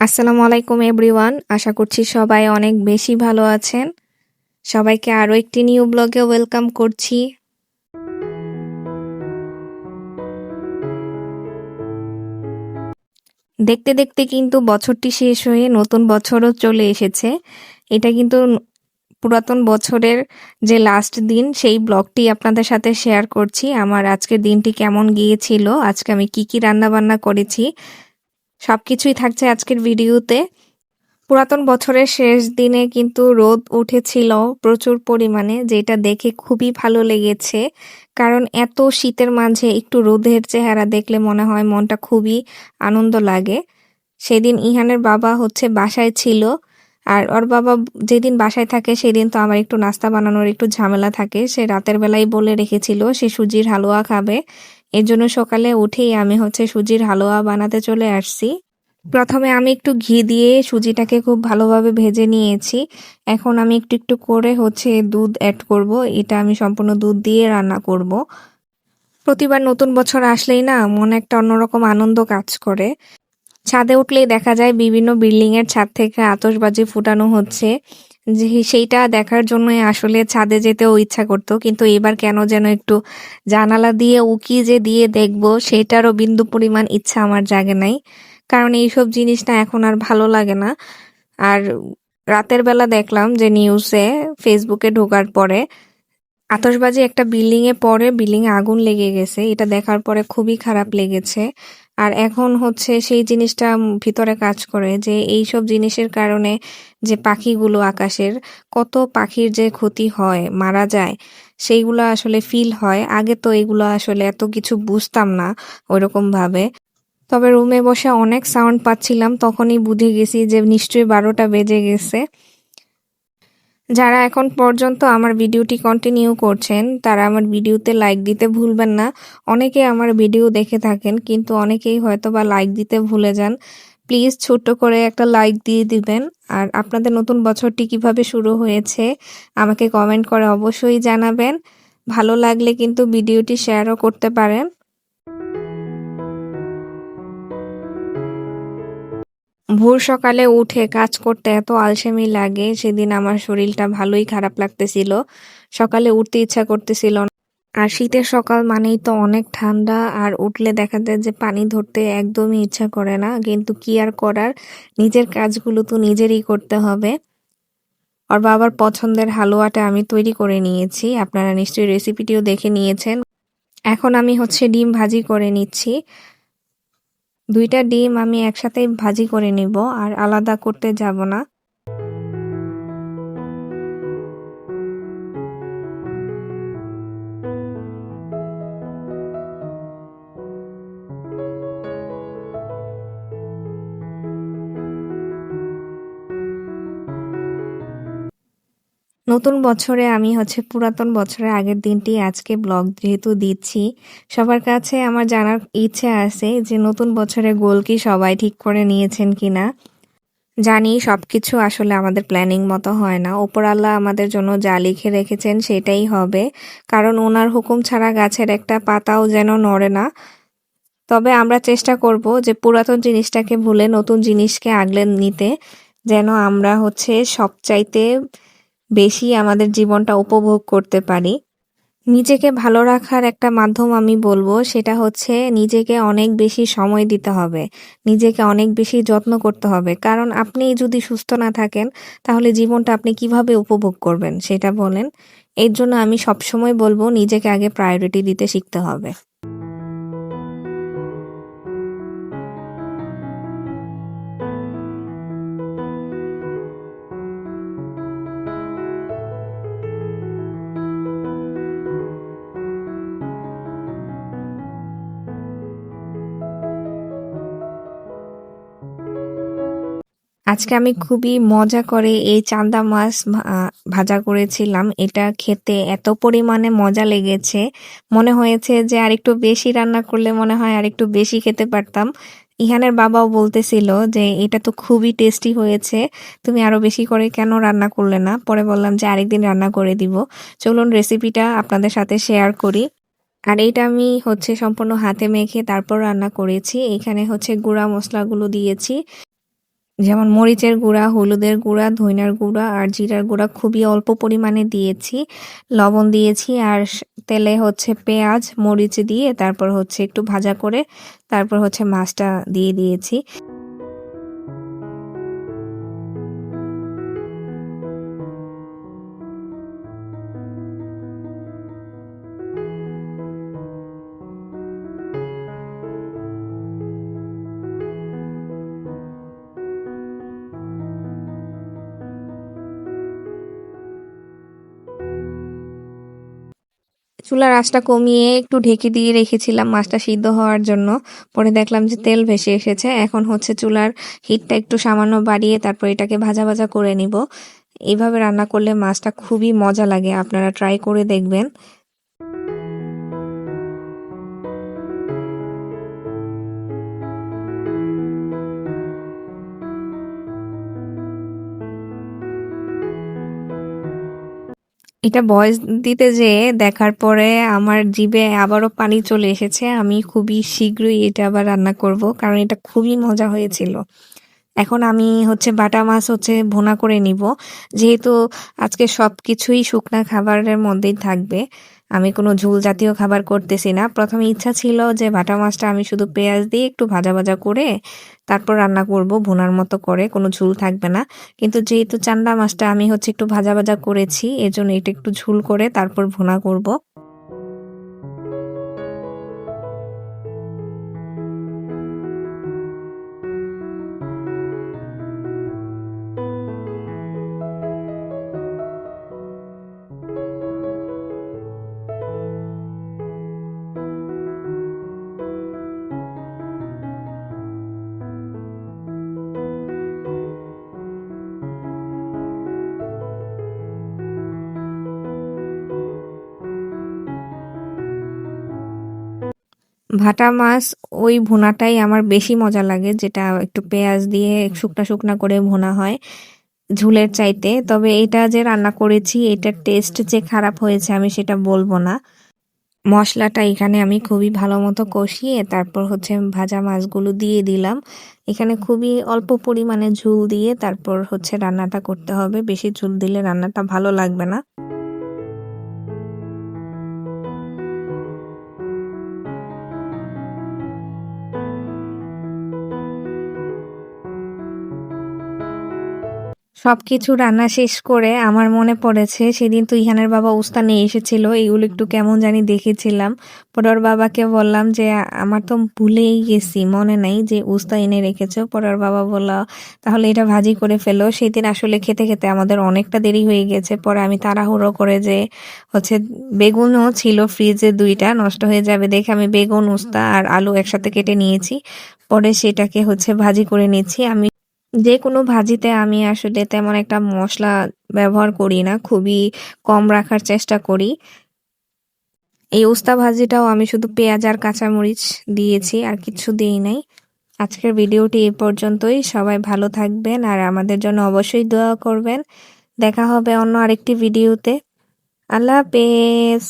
আসসালামু আলাইকুম এভরিওয়ান। আশা করছি সবাই অনেক বেশি ভালো আছেন। সবাইকে আরো একটি নিউ ব্লগে ওয়েলকাম করছি। দেখতে দেখতে কিন্তু বছরটি শেষ হয়ে নতুন বছরও চলে এসেছে। এটা কিন্তু পুরাতন বছরের যে লাস্ট দিন, সেই ব্লগটি আপনাদের সাথে শেয়ার করছি। আমার আজকের দিনটি কেমন গিয়েছিল, আজকে আমি কি কি রান্না বান্না করেছি, সবকিছুই থাকছে আজকের ভিডিওতে। পুরাতন বছরের শেষ দিনে কিন্তু রোদ উঠেছিল প্রচুর পরিমাণে, যেটা দেখে খুবই ভালো লেগেছে। কারণ এত শীতের মাঝে একটু রোদের চেহারা দেখলে মনে হয় মনটা খুবই আনন্দ লাগে। সেদিন ইহানের বাবা বাসায় ছিল, আর ওর বাবা যেদিন বাসায় থাকে সেদিন তো আমার একটু নাস্তা বানানোর একটু ঝামেলা থাকে। সে রাতের বেলায় বলে রেখেছিল সে সুজির হালুয়া খাবে। এর জন্য সকালে উঠেই আমি সুজির হালুয়া বানাতে চলে আসছি। প্রথমে আমি একটু ঘি দিয়ে সুজিটাকে খুব ভালোভাবে ভেজে নিয়েছি। এখন আমি একটু একটু করে দুধ অ্যাড করব। এটা আমি সম্পূর্ণ দুধ দিয়ে রান্না করব। প্রতিবার নতুন বছর আসলেই না মনে একটা অন্যরকম আনন্দ কাজ করে। ছাদে উঠলেই দেখা যায় বিভিন্ন বিল্ডিং এর ছাদ থেকে আতশবাজি ফুটানো হচ্ছে। যে সেইটা দেখার জন্যই আসলে ছাদে যেতেও ইচ্ছা করতো, কিন্তু এবার কেন যেন একটু জানালা দিয়ে উকি যে দিয়ে দেখবো সেটারও বিন্দু পরিমাণ ইচ্ছা আমার জাগে নাই। কারণ এইসব জিনিস না এখন আর ভালো লাগে না। আর রাতের বেলা দেখলাম যে নিউজে, ফেসবুকে ঢোকার পরে আতশবাজি একটা বিল্ডিং এ পড়ে বিল্ডিং এ আগুন লেগে গেছে। এটা দেখার পরে খুবই খারাপ লেগেছে। আর এখন সেই জিনিসটা ভিতরে কাজ করে যে এইসব জিনিসের কারণে যে পাখিগুলো আকাশের, কত পাখির যে ক্ষতি হয়, মারা যায়, সেইগুলো আসলে ফিল হয়। আগে তো এগুলো আসলে এত কিছু বুঝতাম না ওইরকম ভাবে। তবে রুমে বসে অনেক সাউন্ড পাচ্ছিলাম, তখনই বুঝে গেছি যে নিশ্চয়ই 12টা বেজে গেছে। যারা এখন পর্যন্ত আমার ভিডিওটি কন্টিনিউ করছেন তারা আমার ভিডিওতে লাইক দিতে ভুলবেন না। অনেকে আমার ভিডিও দেখে থাকেন কিন্তু অনেকেই হয়তোবা লাইক দিতে ভুলে যান। প্লিজ ছোট্ট করে একটা লাইক দিয়ে দিবেন। আর আপনাদের নতুন বছরটি কিভাবে শুরু হয়েছে আমাকে কমেন্ট করে অবশ্যই জানাবেন। ভালো লাগলে কিন্তু ভিডিওটি শেয়ারও করতে পারেন। ভোর সকালে উঠে কাজ করতে এত আলসেমি লাগে, সেদিন আমার শরীরটা ভালোই খারাপ লাগতেছিল। সকালে উঠতে ইচ্ছা করতেছিল না। আর শীতের সকাল মানেই তো অনেক ঠান্ডা, আর উঠলে দেখা যায় যে পানি ধরতে একদমই ইচ্ছা করে না, কিন্তু কি আর করার, নিজের কাজগুলো তো নিজেরই করতে হবে। আর বাবার পছন্দের হালুয়াটা আমি তৈরি করে নিয়েছি, আপনারা নিশ্চয়ই রেসিপিটিও দেখে নিয়েছেন। এখন আমি ডিম ভাজি করে নিচ্ছি। 2টা ডিম আমি একসাথেই ভাজি করে নিব, আর আলাদা করতে যাব না। নতুন বছরে আমি পুরাতন বছরের আগের দিনটি আজকে ব্লগ যেহেতু দিচ্ছি, সবার কাছে আমার জানার ইচ্ছে আছে যে নতুন বছরে গোল কি সবাই ঠিক করে নিয়েছেন কিনা। জানি সবকিছু আসলে আমাদের প্ল্যানিং মতো হয় না, ওপর আল্লাহ আমাদের জন্য যা লিখে রেখেছেন সেটাই হবে। কারণ ওনার হুকুম ছাড়া গাছের একটা পাতাও যেন নড়ে না। তবে আমরা চেষ্টা করব যে পুরাতন জিনিসটাকে ভুলে নতুন জিনিসকে আগলে নিতে, যেন আমরা সবচাইতে বেশি আমাদের জীবনটা উপভোগ করতে পারি। নিজেকে ভালো রাখার একটা মাধ্যম আমি বলবো, সেটা নিজেকে অনেক বেশি সময় দিতে হবে, নিজেকে অনেক বেশি যত্ন করতে হবে। কারণ আপনি যদি সুস্থ না থাকেন তাহলে জীবনটা আপনি কিভাবে উপভোগ করবেন সেটা বলেন। এর জন্য আমি সবসময় বলবো নিজেকে আগে প্রায়োরিটি দিতে শিখতে হবে। আজকে আমি খুবই মজা করে এই চান্দা মাছ ভাজা করেছিলাম। এটা খেতে এত পরিমাণে মজা লেগেছে, মনে হয়েছে যে আরেকটু বেশি রান্না করলে মনে হয় আরেকটু বেশি খেতে পারতাম। ইহানের বাবাও বলতেছিল যে এটা তো খুবই টেস্টি হয়েছে, তুমি আরো বেশি করে কেন রান্না করলে না। পরে বললাম যে আরেকদিন রান্না করে দিব। চলুন রেসিপিটা আপনাদের সাথে শেয়ার করি। আর এটা আমি সম্পূর্ণ হাতে মেখে তারপর রান্না করেছি। এখানে গুঁড়া মশলাগুলো দিয়েছি। যেমন মরিচের গুঁড়া, হলুদের গুঁড়া, ধইনার গুঁড়া আর জিরার গুঁড়া খুবই অল্প পরিমাণে দিয়েছি। লবণ দিয়েছি আর তেলে হচ্ছে পেঁয়াজ, মরিচ দিয়ে তারপর হচ্ছে একটু ভাজা করে তারপর হচ্ছে মাছটা দিয়ে দিয়েছি। চুলার আঁচটা কমিয়ে একটু ঢেকে দিয়ে রেখেছিলাম মাছটা সিদ্ধ হওয়ার জন্য। পরে দেখলাম যে তেল ভেসে এসেছে। এখন হচ্ছে চুলার হিটটা একটু সামান্য বাড়িয়ে তারপর এটাকে ভাজা ভাজা করে নিব। এইভাবে রান্না করলে মাছটা খুবই মজা লাগে, আপনারা ট্রাই করে দেখবেন। এটা ভয়েস দিতে যেয়ে দেখার পরে আমার জিভে আবারও পানি চলে এসেছে। আমি খুবই শীঘ্রই এটা আবার রান্না করব, কারণ এটা খুবই মজা হয়েছিল। এখন আমি হচ্ছে বাটা মাছ হচ্ছে ভুনা করে নিব। যেহেতু আজকে সবকিছুই শুকনা খাবারের মধ্যেই থাকবে, আমি কোনো ঝোল জাতীয় খাবার করতেছি না। প্রথমে ইচ্ছা ছিল যে বাটা মাছটা আমি শুধু পেঁয়াজ দিয়ে একটু ভাজা ভাজা করে তারপর রান্না করব ভুনার মতো করে, কোনো ঝোল থাকবে না। কিন্তু যেহেতু চান্ডা মাছটা আমি হচ্ছে একটু ভাজা ভাজা করেছি, এজন্য এটা একটু ঝোল করে তারপর ভুনা করব। ভাটা মাছ ওই ভুনাটাই আমার বেশি মজা লাগে, যেটা একটু পেঁয়াজ দিয়ে শুকনা শুকনা করে ভুনা হয় ঝুলের চাইতে। তবে এটা যে রান্না করেছি এটার টেস্ট যে খারাপ হয়েছে আমি সেটা বলবো না। মশলাটা এখানে আমি খুবই ভালো মতো কষিয়ে তারপর হচ্ছে ভাজা মাছগুলো দিয়ে দিলাম। এখানে খুবই অল্প পরিমাণে ঝোল দিয়ে তারপর হচ্ছে রান্নাটা করতে হবে, বেশি ঝোল দিলে রান্নাটা ভালো লাগবে না। সবকিছু রান্না শেষ করে আমার মনে পড়েছে সেদিন তো ইহানের বাবা উস্তা নিয়ে এসেছিল, এগুলো একটু কেমন জানি দেখেছিলাম। পরে ওর বাবাকে বললাম যে আমার তো ভুলেই গেছি, মনে নাই যে উস্তা এনে রেখেছো। পরে ওর বাবা বলল তাহলে এটা ভাজি করে ফেলো। সেদিন আসলে খেতে খেতে আমাদের অনেকটা দেরি হয়ে গেছে। পরে আমি তাড়াহুড়ো করে যে হচ্ছে বেগুনও ছিল ফ্রিজে, দুইটা নষ্ট হয়ে যাবে দেখে আমি বেগুন, উস্তা আর আলু একসাথে কেটে নিয়েছি। পরে সেটাকে হচ্ছে ভাজি করে নিচ্ছি। আমি যেকোনো ভাজিতে আমি আসলে তেমন একটা মসলা ব্যবহার করি না, খুবই কম রাখার চেষ্টা করি। এই উস্তা ভাজিটাও আমি শুধু পেঁয়াজ আর কাঁচামরিচ দিয়েছি, আর কিছু দিই নাই। আজকের ভিডিওটি এই পর্যন্তই। সবাই ভালো থাকবেন আর আমাদের জন্য অবশ্যই দোয়া করবেন। দেখা হবে অন্য আরেকটি ভিডিওতে। আল্লাহ হাফেজ।